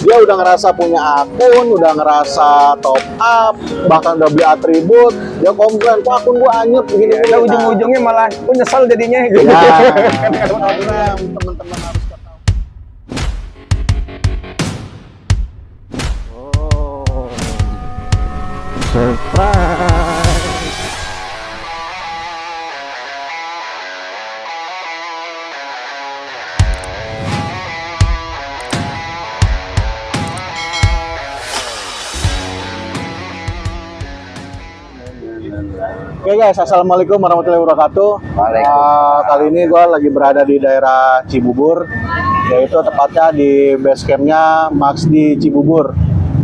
dia udah ngerasa punya akun, udah ngerasa top up, bahkan udah beli atribut, dia komplain, kok akun gua anyep begini. Ya, ujung-ujungnya malah gua nyesel jadinya gitu. Ya, Kadang-kadang teman-teman harus ketahui. Oh, surprise. Oke guys, assalamualaikum warahmatullahi wabarakatuh. Kali ini gue lagi berada di daerah Cibubur, yaitu tepatnya di base campnya Max di Cibubur.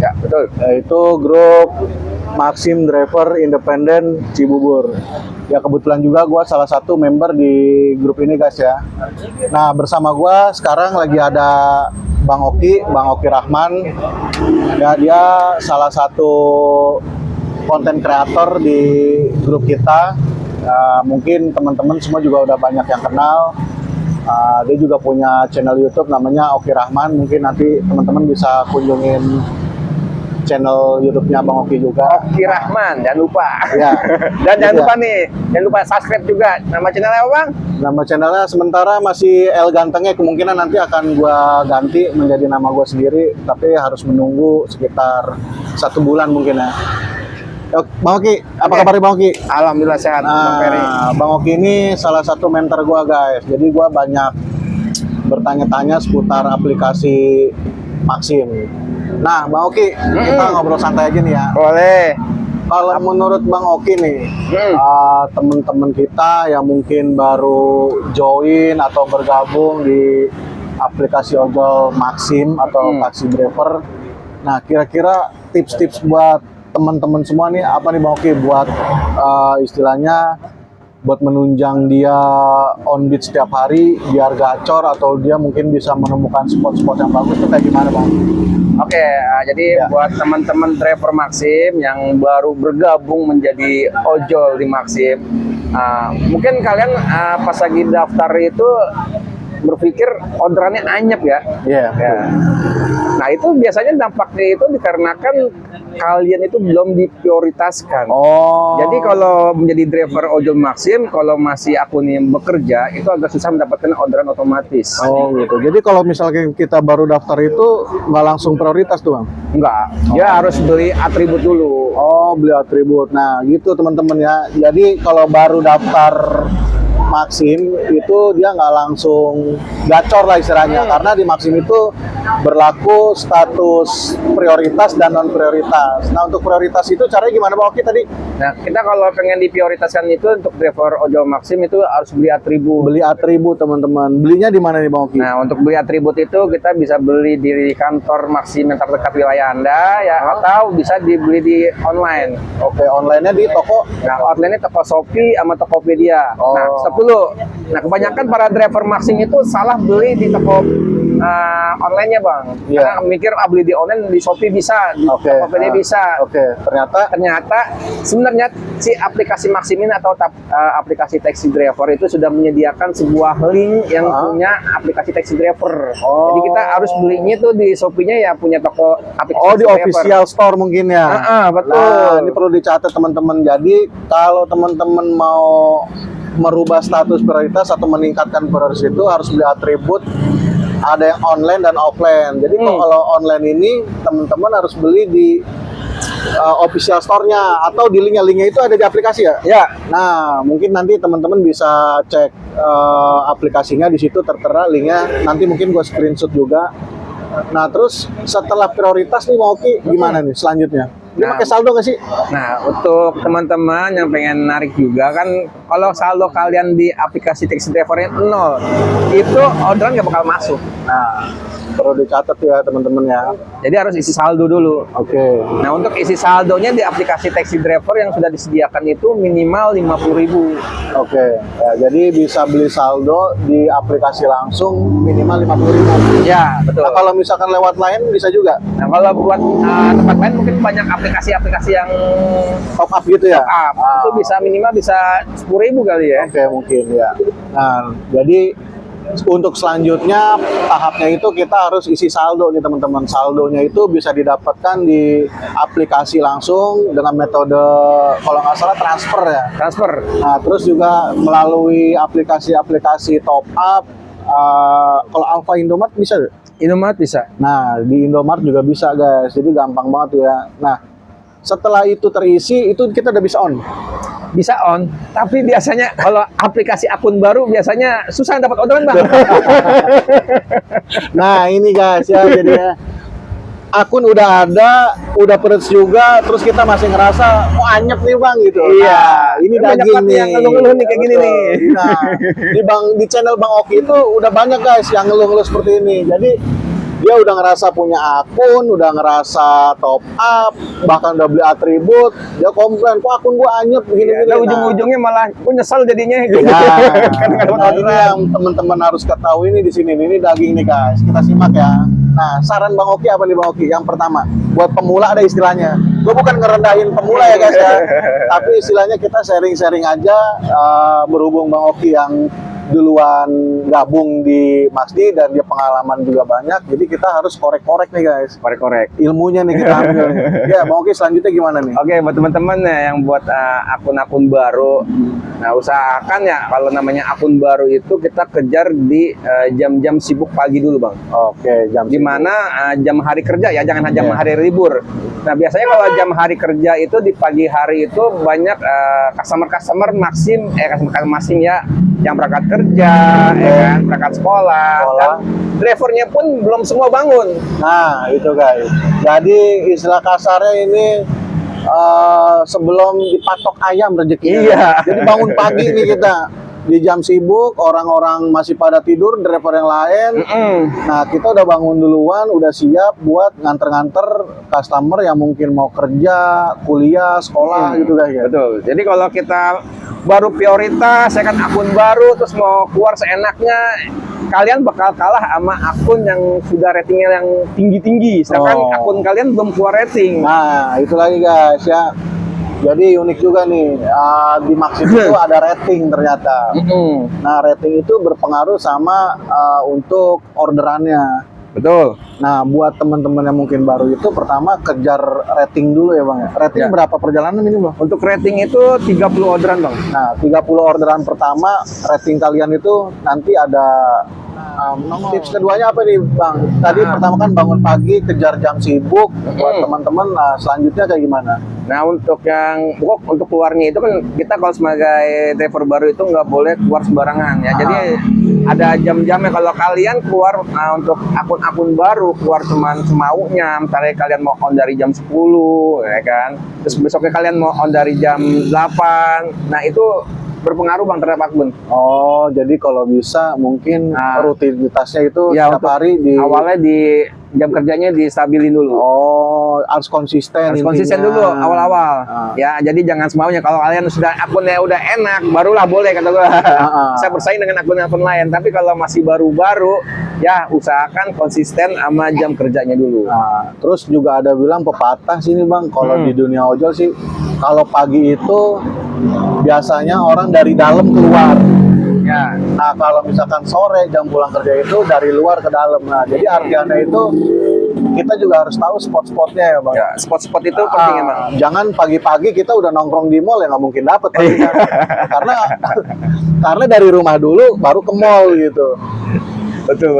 Ya, betul. Yaitu grup Maxim Driver Independen Cibubur. Ya kebetulan juga gue salah satu member di grup ini guys ya. Nah bersama gue sekarang lagi ada Bang Oki Rahman. Ya dia salah satu konten kreator di grup kita. Mungkin teman-teman semua juga udah banyak yang kenal. Dia juga punya channel YouTube namanya Oki Rahman. Mungkin nanti teman-teman bisa kunjungin channel YouTube-nya Bang Oki juga. Oki Rahman, jangan lupa. Ya. Dan jangan lupa nih, jangan lupa subscribe juga. Nama channelnya apa, Bang? Nama channelnya sementara masih El Gantengnya, kemungkinan nanti akan gua ganti menjadi nama gua sendiri, tapi harus menunggu sekitar 1 bulan mungkin ya. Bang Oki, apa kabarnya Bang Oki? Alhamdulillah sehat, Bang Ferry. Bang Oki ini salah satu mentor gua guys. Jadi gua banyak bertanya-tanya seputar aplikasi Maxim. Nah, Bang Oki, kita ngobrol santai aja nih ya. Boleh. Kalau menurut Bang Oki nih, teman-teman kita yang mungkin baru join atau bergabung di aplikasi ojol Maxim atau Taxi Driver, nah kira-kira tips-tips buat teman-teman semua nih apa nih Bang Oki buat istilahnya buat menunjang dia on beat setiap hari biar gacor atau dia mungkin bisa menemukan spot-spot yang bagus itu kayak gimana Bang? Oke, jadi buat teman-teman driver Maxim yang baru bergabung menjadi ojol di Maxim, mungkin kalian pas lagi daftar itu berpikir orderannya anyep ya. Iya. Ya. Nah itu biasanya dampaknya itu dikarenakan kalian itu belum diprioritaskan. Oh. Jadi kalau menjadi driver ojol Maxim, kalau masih akunnya bekerja, itu agak susah mendapatkan orderan otomatis. Oh gitu. Jadi kalau misalnya kita baru daftar itu nggak langsung prioritas tuh Bang? Enggak, dia harus beli atribut dulu. Oh beli atribut. Nah gitu teman-teman ya. Jadi kalau baru daftar Maxim itu dia nggak langsung gacor lah istilahnya, karena di Maxim itu berlaku status prioritas dan non prioritas. Nah untuk prioritas itu caranya gimana Bang Oki tadi? Nah kita kalau pengen diprioritaskan itu untuk driver ojol Maxim itu harus beli atribut. Beli atribut teman-teman. Belinya di mana nih Bang Oki? Nah untuk beli atribut itu kita bisa beli di kantor Maxim yang terdekat wilayah Anda ya, atau bisa dibeli di online. Oke, online-nya di toko. Nah online-nya toko Shopee sama Tokopedia. Nah 10. Nah kebanyakan para driver Maxim itu salah beli di toko online-nya Bang. Karena mikir beli di online di Shopee bisa, di Tokopedia bisa. Ternyata sebenarnya si aplikasi Maxim ini atau aplikasi taxi driver itu sudah menyediakan sebuah link yang punya aplikasi taxi driver. Jadi kita harus belinya tuh di Shopee-nya ya punya toko aplikasi di official store mungkin ya. Betul. Nah, ini perlu dicatat teman-teman. Jadi kalau teman-teman mau merubah status prioritas atau meningkatkan prioritas itu harus beli atribut, ada yang online dan offline. Jadi kalau online ini teman-teman harus beli di official store-nya atau di linknya itu ada di aplikasi ya? Ya. Nah mungkin nanti teman-teman bisa cek aplikasinya, di situ tertera linknya. Nanti mungkin gue screenshot juga. Nah terus setelah prioritas nih mau Oki gimana nih selanjutnya? Ini pakai saldo nggak sih? Nah, untuk teman-teman yang pengen narik juga kan, kalau saldo kalian di aplikasi taxi drivernya 0, itu orderan nggak bakal masuk. Nah, perlu dicatat ya teman-teman ya. Jadi harus isi saldo dulu. Oke. Nah, untuk isi saldonya di aplikasi taxi driver yang sudah disediakan itu minimal 50.000. Oke. Ya, jadi bisa beli saldo di aplikasi langsung minimal 50.000. Ya, betul. Nah, kalau misalkan lewat lain bisa juga. Nah, kalau buat tempat lain mungkin banyak aplikasi-aplikasi yang top up gitu ya. Top up. Itu bisa minimal bisa 10.000 kali ya. Oke, mungkin ya. Nah, jadi untuk selanjutnya tahapnya itu kita harus isi saldo nih teman-teman. Saldonya itu bisa didapatkan di aplikasi langsung dengan metode kalau nggak salah transfer ya. Transfer. Nah, terus juga melalui aplikasi-aplikasi top up. Kalau Alfa Indomart bisa nggak? Indomart bisa. Nah, di Indomart juga bisa guys. Jadi gampang banget ya. Nah, setelah itu terisi, itu kita udah bisa on. Bisa on, tapi biasanya kalau aplikasi akun baru biasanya susah dapat orderan bang. Nah, ini guys ya, jadinya akun udah ada, udah pedes juga, terus kita masih ngerasa kok anyep nih bang gitu. Iya, Nah, ini banyak daging banget nih. yang ngeluh-ngeluh nih kayak gini Betul. nih. Nah, di channel Bang Oki itu udah banyak guys yang ngeluh-ngeluh seperti ini. Jadi dia udah ngerasa punya akun, udah ngerasa top up, bahkan udah beli atribut, dia komplain, kok akun gua anyep begini-gini. Nah, ujung-ujungnya malah gue nyesel jadinya. Gitu. Nah, Karena nggak dapat nah, ini orderan. yang teman-teman harus ketahui ini di sini. Ini daging nih guys. Kita simak ya. Nah, saran Bang Oki apa nih Bang Oki? Yang pertama, buat pemula ada istilahnya. Gue bukan ngerendahin pemula ya guys ya. Tapi istilahnya kita sharing-sharing aja. Berhubung Bang Oki yang duluan gabung di Maxdi dan dia pengalaman juga banyak. Jadi kita harus korek-korek nih guys. Korek-korek. Ilmunya nih kita ambil. Nih. Ya Bang Oki selanjutnya gimana nih? Oke, buat teman-teman ya yang buat akun-akun baru, nah usahakan ya kalau namanya akun baru itu kita kejar di jam-jam sibuk pagi dulu bang. Oke, jam Gimana jam hari kerja ya, jangan jam Iya. hari libur. Nah biasanya kalau jam hari kerja itu di pagi hari itu banyak customer Maxim, customer Maxim ya, yang berangkat kerja, ya kan, berangkat sekolah, dan drivernya pun belum semua bangun. Nah, itu guys. Jadi istilah kasarnya ini sebelum dipatok ayam rezekinya. Iya. Jadi bangun pagi nih kita. Di jam sibuk, orang-orang masih pada tidur, driver yang lain. Nah, kita udah bangun duluan, udah siap buat nganter-nganter customer yang mungkin mau kerja, kuliah, sekolah gitu guys ya. Betul. Jadi kalau kita baru prioritas, saya kan akun baru, terus mau keluar seenaknya, kalian bakal kalah sama akun yang sudah ratingnya yang tinggi-tinggi. Sedangkan akun kalian belum keluar rating. Nah, itu lagi guys ya. Jadi unik juga nih, di Maxim itu ada rating ternyata. Nah, rating itu berpengaruh sama untuk orderannya. Betul. Nah, buat teman-teman yang mungkin baru itu, pertama kejar rating dulu ya Bang ya. Rating Ya. berapa perjalanan ini Bang? Untuk rating itu 30 orderan bang. Nah, 30 orderan pertama, rating kalian itu nanti ada tips keduanya apa nih Bang? Tadi pertama kan bangun pagi, kejar jam sibuk. Buat teman-teman, nah selanjutnya kayak gimana? Nah untuk yang untuk keluarnya itu kan kita kalau sebagai driver baru itu nggak boleh keluar sembarangan ya. Jadi ada jam-jamnya kalau kalian keluar untuk akun-akun baru keluar cuman semaunya. Misalnya kalian mau on dari jam 10 ya kan. Terus besoknya kalian mau on dari jam 8. Nah itu berpengaruh bang terhadap akun. Oh, jadi kalau bisa mungkin rutinitasnya itu Ya, setiap untuk hari di awalnya di jam kerjanya distabilin dulu. Oh, harus konsisten. Harus konsisten intinya. dulu awal-awal. Ya, jadi jangan semaunya. Kalau kalian sudah akunnya udah enak, barulah boleh kata gua. Saya bersaing dengan akun-akun lain. Tapi kalau masih baru-baru, ya usahakan konsisten sama jam kerjanya dulu. Nah, terus juga ada bilang pepatah sini Bang, kalau di dunia ojol sih, kalau pagi itu biasanya orang dari dalam keluar. Ya. Nah, kalau misalkan sore jam pulang kerja itu dari luar ke dalam. Nah, jadi artinya itu kita juga harus tahu spot-spotnya ya Bang. Ya, spot-spot itu penting emang. Jangan pagi-pagi kita udah nongkrong di mall ya nggak mungkin dapet karena dari rumah dulu baru ke mall gitu. Betul.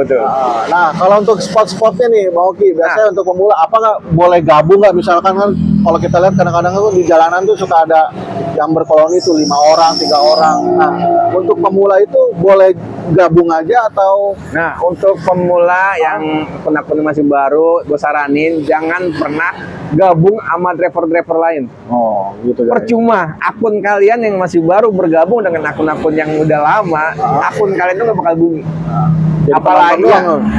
Nah, kalau untuk spot-spotnya nih, Bang Oki, biasanya untuk pemula, apa nggak boleh gabung nggak? Misalkan kan, kalau kita lihat kadang-kadang tuh di jalanan tuh suka ada yang berkoloni tuh 5 orang, 3 orang. Nah, untuk pemula itu boleh gabung aja atau? Nah, untuk pemula yang akun-akun masih baru, gue saranin jangan pernah gabung sama driver-driver lain. Oh, gitu guys. Percuma, akun kalian yang masih baru bergabung dengan akun-akun yang udah lama, akun kalian tuh nggak bakal booming. Jadi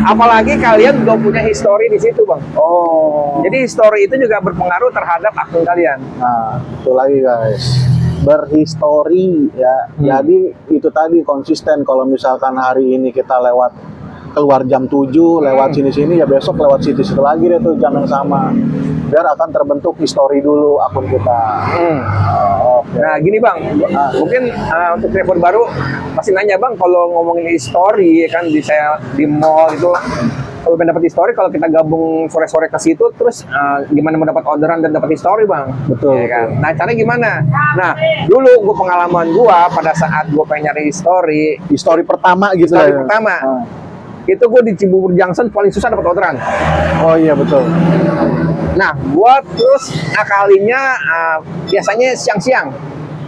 Apalagi kalian udah punya history di situ, Bang. Oh. Jadi history itu juga berpengaruh terhadap akun kalian. Nah, itu lagi guys. Berhistory ya. Jadi itu tadi konsisten kalau misalkan hari ini kita lewat keluar jam 7 lewat sini-sini, ya besok lewat situ-situ lagi deh tuh jam yang sama. Biar akan terbentuk history dulu akun kita. Oke. Nah gini bang, mungkin untuk telepon baru pasti nanya bang, kalau ngomongin history kan di mall itu, kalau pengen dapat history, kalau kita gabung sore-sore ke situ, terus gimana mau dapat orderan dan dapat history bang? Betul, Ya kan? betul. Nah caranya gimana? Nah dulu gue pengalaman gue pada saat gue pengen nyari History pertama gitu history ya. pertama, itu gue di Cibubur Junction paling susah dapat orderan. Oh iya betul. Nah, gua terus ngakalinya biasanya siang-siang,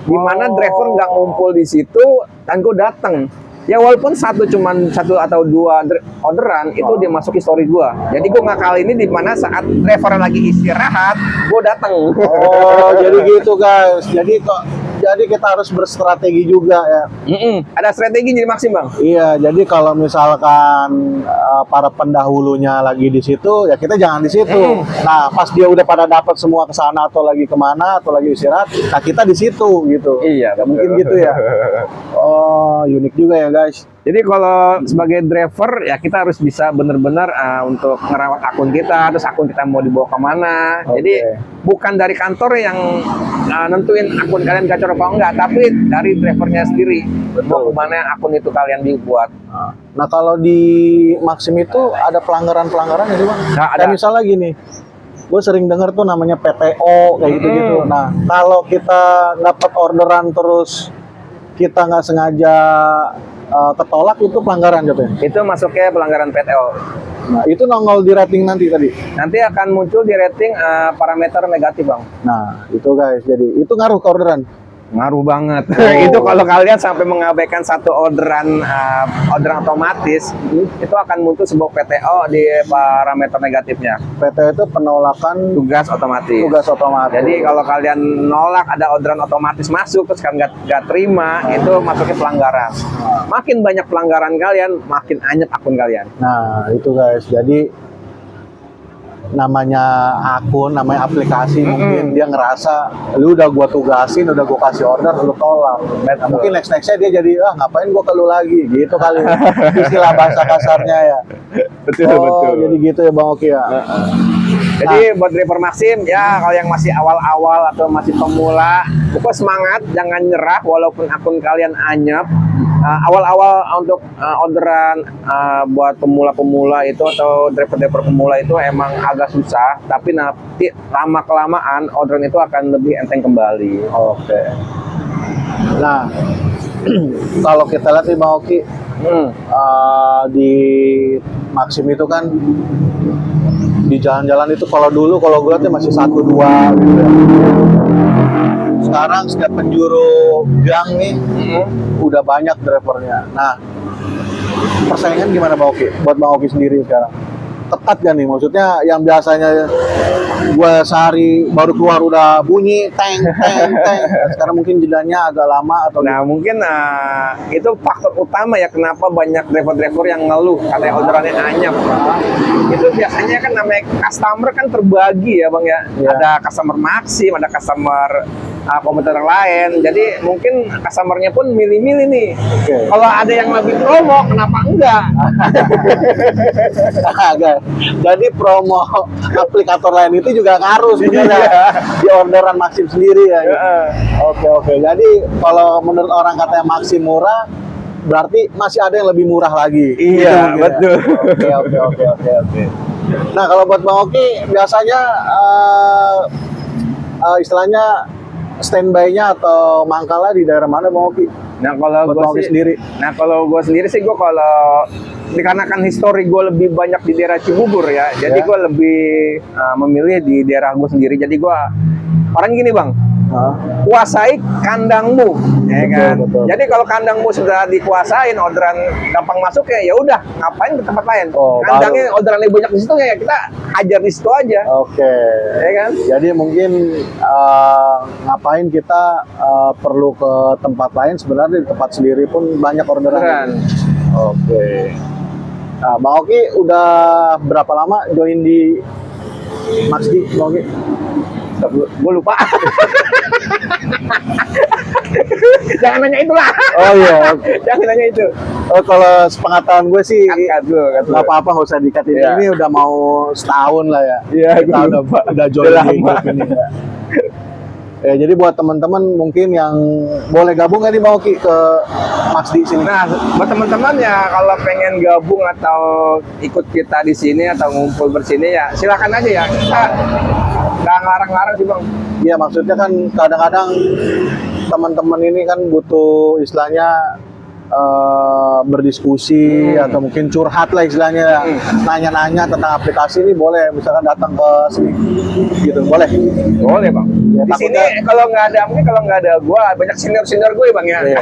di mana driver nggak ngumpul di situ, dan gue datang. Ya walaupun cuman satu atau dua orderan, itu dia masuk history gua. Jadi gua ngakali ini di mana saat driver lagi istirahat, gua datang. Oh jadi gitu guys. Jadi kita harus berstrategi juga ya. Ada strategi jadi Maxim bang. Iya, jadi kalau misalkan para pendahulunya lagi di situ, ya kita jangan di situ. Nah, pas dia udah pada dapat semua ke sana atau lagi kemana atau lagi istirahat, nah kita di situ gitu. Iya, Ya, mungkin gitu ya. Oh, unik juga ya guys. Jadi kalau sebagai driver ya kita harus bisa benar-benar untuk ngerawat akun kita, terus akun kita mau dibawa kemana. Oke. Jadi bukan dari kantor yang nentuin akun kalian gacor apa enggak, tapi dari drivernya sendiri mau kemana akun itu kalian dibuat. Nah, kalau di Maxim itu ada pelanggaran-pelanggaran ya sih bang? Nah, ada. Kayak misalnya gini, gue sering denger tuh namanya PTO kayak gitu-gitu. Nah, kalau kita dapat orderan terus kita nggak sengaja tertolak, itu pelanggaran jatuhnya. Itu masuknya pelanggaran PTO. Nah, itu nongol di rating nanti tadi. Nanti akan muncul di rating parameter negatif bang. Nah, itu guys, jadi itu ngaruh ke orderan. Ngaruh banget. Oh. Itu kalau kalian sampai mengabaikan satu orderan otomatis, itu akan muncul sebuah PTO di parameter negatifnya. PT itu penolakan Tugas otomatis. tugas otomatis. Jadi kalau kalian nolak ada orderan otomatis masuk, terus kalian nggak terima, itu masuknya pelanggaran. Makin banyak pelanggaran kalian, makin anyep akun kalian. Nah, itu guys. Jadi namanya akun, namanya aplikasi, mungkin dia ngerasa lu udah gua tugasin, udah gua kasih order, lu tolak. Nah, mungkin nextnya dia jadi ngapain gua ke lu lagi, gitu kali. Istilah bahasa kasarnya ya. Betul, Jadi gitu ya Bang Oki ya. Jadi buat driver Maxim ya, kalau yang masih awal-awal atau masih pemula, pokoknya semangat, jangan nyerah walaupun akun kalian anyep. Awal-awal untuk orderan buat pemula-pemula itu atau driver-driver pemula itu emang agak susah, tapi nanti lama-kelamaan orderan itu akan lebih enteng kembali. Oke. Nah, kalau kita lihat nih Bang Oki, di Maxim itu kan di jalan-jalan itu kalau gue lihatnya masih 1-2 gitu ya. Sekarang setiap penjuru gang nih udah banyak drivernya. Nah, persaingan gimana Bang Oki? Buat Bang Oki sendiri sekarang ketat gak nih? Maksudnya yang biasanya gue sehari baru keluar udah bunyi teng. Sekarang mungkin jedanya agak lama atau Nah mungkin itu faktor utama ya kenapa banyak driver-driver yang ngeluh katanya orderannya anyep. Itu biasanya kan namanya customer kan terbagi ya bang ya. Iya. Ada customer Maxim, ada customer komuter lain. Jadi mungkin customernya pun milih-milih nih. Oke. Kalau ada yang lebih promo, kenapa enggak? agak. Jadi promo aplikator lain itu juga ngaruh sebenarnya di orderan Maxim sendiri ya. Oke. Jadi kalau menurut orang katanya Maxim murah, berarti masih ada yang lebih murah lagi. Iya, Gitu betul. Ya? Oke. Nah, kalau buat Bang Oki biasanya istilahnya standby-nya atau mangkalnya di daerah mana Bang Oki? Nah kalau Buat gue Bang Oki sendiri. Nah kalau gue sendiri sih gue kalau dikarenakan histori gue lebih banyak di daerah Cibubur ya, jadi gue lebih memilih di daerah gue sendiri. Jadi gue orang gini bang, kuasai kandangmu, ya kan? Betul. Jadi kalau kandangmu sudah dikuasain, orderan gampang masuk ya udah ngapain ke tempat lain? Oh, Kandangnya orderan lebih banyak di situ ya kita hajar di situ aja, Oke. ya kan? Jadi mungkin ngapain kita perlu ke tempat lain, sebenarnya di tempat sendiri pun banyak orderan. Beneran. Oke. Nah, Bang Oki udah berapa lama join di Maxdi, Bang Oki? Gue lupa. Jangan nanya itulah. Oh iya. Jangan nanya itu. Oh, kalau sepengetahuan gue sih Cut dulu. nggak apa-apa, nggak usah dikat ini. Iya. Ini udah mau setahun lah ya. Iya, Kita gue udah lupa. join Udah di lama. grup ini ya. Ya, jadi buat teman-teman mungkin yang boleh gabung nggak nih mau Ki ke Maxdi sini? Nah, buat teman-teman ya kalau pengen gabung atau ikut kita di sini atau ngumpul bersini ya silakan aja ya. Kita nggak ngarang-ngarang sih bang. Iya, maksudnya kan kadang-kadang teman-teman ini kan butuh istilahnya berdiskusi atau mungkin curhat lah istilahnya, nanya-nanya tentang aplikasi ini, boleh misalkan datang ke sini gitu, boleh. Boleh bang. Ya, Di sini takutnya- kalau nggak ada gua banyak senior gue bang ya. Iya.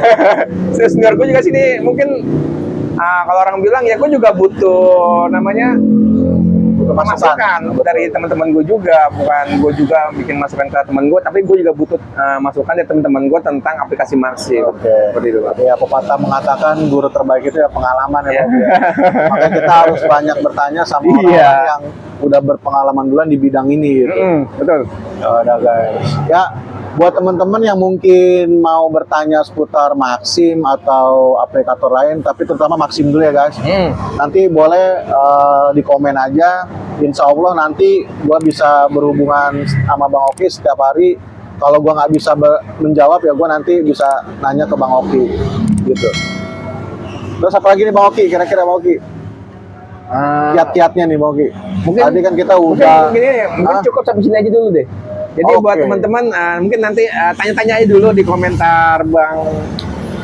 Senior gue juga sini mungkin kalau orang bilang ya gue juga butuh namanya masukan dari teman-teman gue juga, bukan gue juga bikin masukan ke teman gue, tapi gue juga butuh masukan dari teman-teman gue tentang aplikasi Maxim. Oke. Seperti itu bang. Ya, pepatah mengatakan guru terbaik itu ya pengalaman ya, Bang, ya. Makanya kita harus banyak bertanya sama Iya. orang-orang yang udah berpengalaman duluan di bidang ini gitu. Betul. Ya udah guys. Ya, buat teman-teman yang mungkin mau bertanya seputar Maxim atau aplikator lain, tapi terutama Maxim dulu ya guys. Nanti boleh di komen aja. Insya Allah nanti gua bisa berhubungan sama Bang Oki setiap hari. Kalau gua nggak bisa menjawab ya gua nanti bisa nanya ke Bang Oki gitu. Terus apa lagi nih Bang Oki? Kira-kira Bang Oki? Kiat-kiatnya nih Bang Oki. Mungkin- Tadi kan kita Mungkin udah mungkin Hah? cukup sampai sini aja dulu deh. Jadi Oke. buat teman-teman mungkin nanti tanya-tanya aja dulu di komentar Bang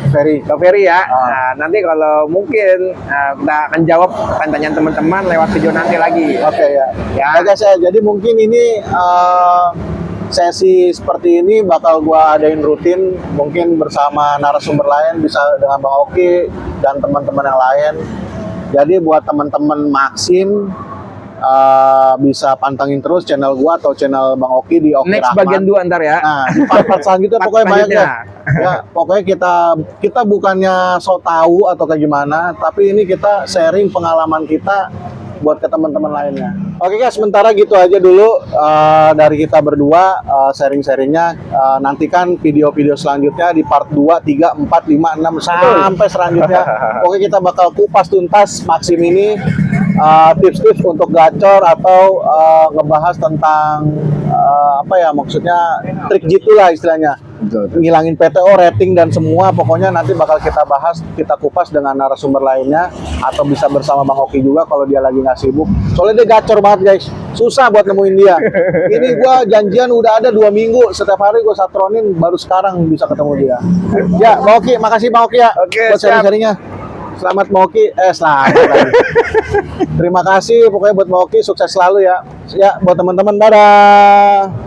Ferry. Bang Ferry ya. Nah, nanti kalau mungkin kita akan jawab pertanyaan teman-teman lewat video nanti lagi. Oke ya. Ya. Ya guys ya, jadi mungkin ini sesi seperti ini bakal gua adain rutin, mungkin bersama narasumber lain, bisa dengan Bang Oki dan teman-teman yang lain. Jadi buat teman-teman Maxim bisa pantengin terus channel gua atau channel Bang Oki di Oki Next Rahman. bagian 2 ntar ya. Nah, di part-part selanjutnya Part pokoknya banyak ya. selanjutnya. Ya, pokoknya kita bukannya so tahu atau kayak gimana, tapi ini kita sharing pengalaman kita buat ke teman-teman lainnya. Oke guys, sementara gitu aja dulu dari kita berdua sharing-sharingnya. Nantikan video-video selanjutnya di part 2, 3, 4, 5, 6 sampai selanjutnya. Oke, kita bakal kupas tuntas Maxim ini, tips-tips untuk gacor atau ngebahas tentang apa ya, maksudnya trik jitu lah istilahnya. Ngilangin PTO, rating dan semua, pokoknya nanti bakal kita bahas, kita kupas dengan narasumber lainnya, atau bisa bersama Bang Oki juga kalau dia lagi nggak sibuk. Soalnya dia gacor banget guys, susah buat nemuin dia. Ini gua janjian udah ada 2 minggu, setiap hari gua satronin, baru sekarang bisa ketemu dia. Ya, Bang Oki, makasih Bang Oki ya Oke, buat siap. sharing-sharingnya. Selamat Bang Oki, selamat lagi. Terima kasih pokoknya buat Bang Oki, sukses selalu ya. Ya, buat teman-teman, dadah.